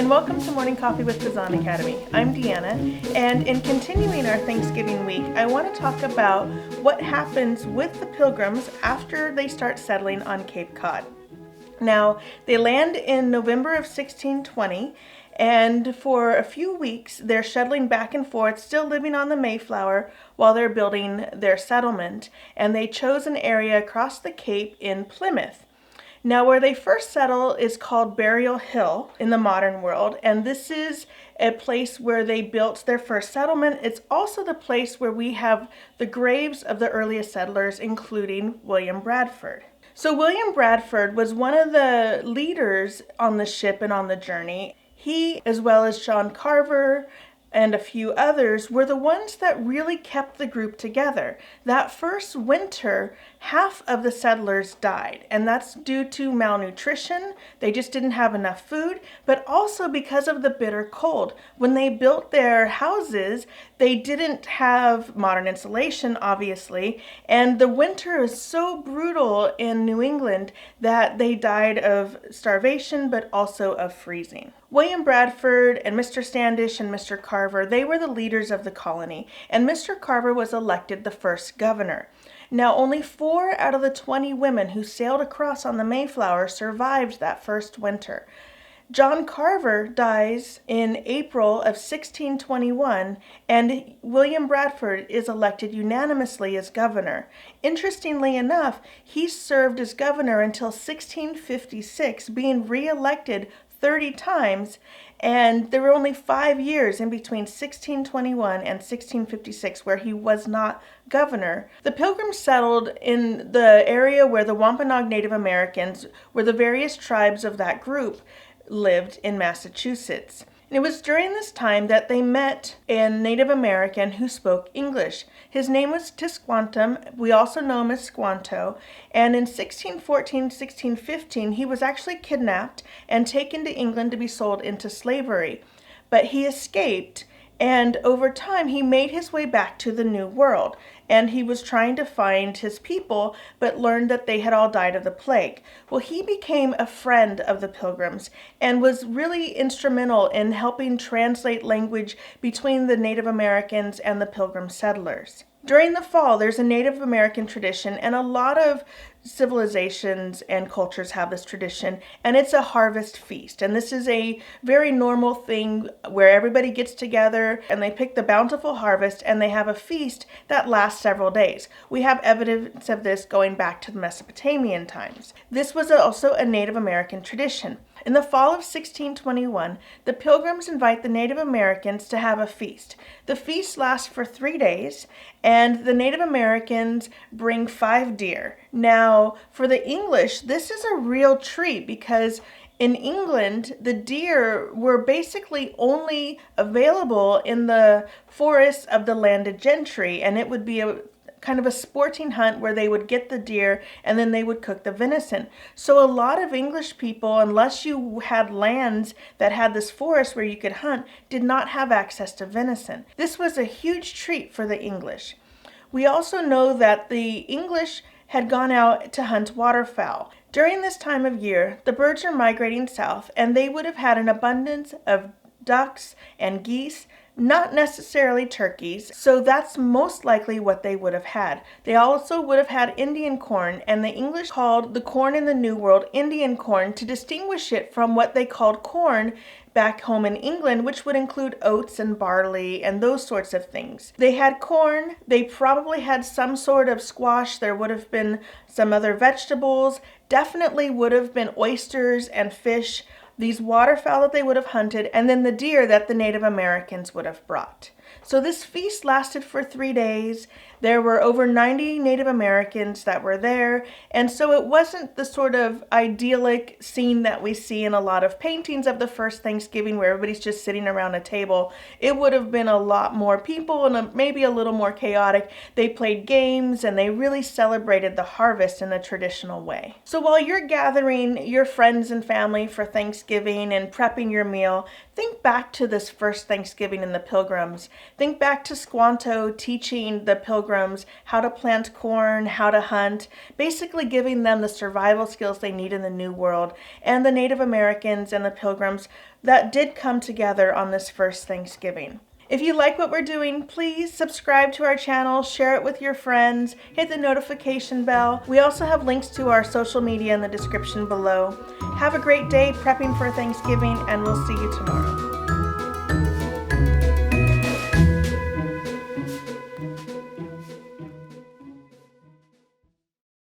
and welcome to Morning Coffee with Kazan Academy. I'm Deanna, and in continuing our Thanksgiving week, I want to talk about what happens with the Pilgrims after they start settling on Cape Cod. Now, they land in November of 1620, and for a few weeks, they're shuttling back and forth, still living on the Mayflower while they're building their settlement, and they chose an area across the Cape in Plymouth. Now, where they first settle is called Burial Hill in the modern world, and this is a place where they built their first settlement. It's also the place where we have the graves of the earliest settlers, including William Bradford. So William Bradford was one of the leaders on the ship and on the journey. He, as well as John Carver and a few others, were the ones that really kept the group together. That first winter, half of the settlers died, and that's due to malnutrition. They just didn't have enough food, but also because of the bitter cold. When they built their houses, they didn't have modern insulation, obviously, and the winter is so brutal in New England that they died of starvation, but also of freezing. William Bradford and Mr. Standish and Mr. Carver, they were the leaders of the colony, and Mr. Carver was elected the first governor. Now, only 4 out of the 20 women who sailed across on the Mayflower survived that first winter. John Carver dies in April of 1621, and William Bradford is elected unanimously as governor. Interestingly enough, he served as governor until 1656, being re-elected 30 times, and there were only 5 years in between 1621 and 1656 where he was not governor. The Pilgrims settled in the area where the Wampanoag Native Americans, where the various tribes of that group lived in Massachusetts. And it was during this time that they met a Native American who spoke English. His name was Tisquantum. We also know him as Squanto. And in 1615, he was actually kidnapped and taken to England to be sold into slavery. But he escaped, and over time he made his way back to the New World. And he was trying to find his people, but learned that they had all died of the plague. Well, he became a friend of the Pilgrims and was really instrumental in helping translate language between the Native Americans and the Pilgrim settlers. During the fall, there's a Native American tradition, and a lot of civilizations and cultures have this tradition, and it's a harvest feast. And this is a very normal thing where everybody gets together and they pick the bountiful harvest and they have a feast that lasts several days. We have evidence of this going back to the Mesopotamian times. This was also a Native American tradition. In the fall of 1621, the Pilgrims invite the Native Americans to have a feast. The feast lasts for 3 days, and the Native Americans bring 5 deer. Now, for the English, this is a real treat because in England, the deer were basically only available in the forests of the landed gentry, and it would be a kind of a sporting hunt where they would get the deer and then they would cook the venison. So a lot of English people, unless you had lands that had this forest where you could hunt, did not have access to venison. This was a huge treat for the English. We also know that the English had gone out to hunt waterfowl. During this time of year, the birds are migrating south, and they would have had an abundance of ducks and geese, not necessarily turkeys, so that's most likely what they would have had. They also would have had Indian corn, and the English called the corn in the New World Indian corn to distinguish it from what they called corn back home in England, which would include oats and barley and those sorts of things. They had corn, they probably had some sort of squash, there would have been some other vegetables, definitely would have been oysters and fish, these waterfowl that they would have hunted, and then the deer that the Native Americans would have brought. So this feast lasted for 3 days. There were over 90 Native Americans that were there, and so it wasn't the sort of idyllic scene that we see in a lot of paintings of the first Thanksgiving where everybody's just sitting around a table. It would have been a lot more people and maybe a little more chaotic. They played games and they really celebrated the harvest in a traditional way. So while you're gathering your friends and family for Thanksgiving and prepping your meal, think back to this first Thanksgiving in the Pilgrims. Think back to Squanto teaching the Pilgrims how to plant corn, how to hunt, basically giving them the survival skills they need in the New World, and the Native Americans and the Pilgrims that did come together on this first Thanksgiving. If you like what we're doing, please subscribe to our channel, share it with your friends, hit the notification bell. We also have links to our social media in the description below. Have a great day prepping for Thanksgiving, and we'll see you tomorrow.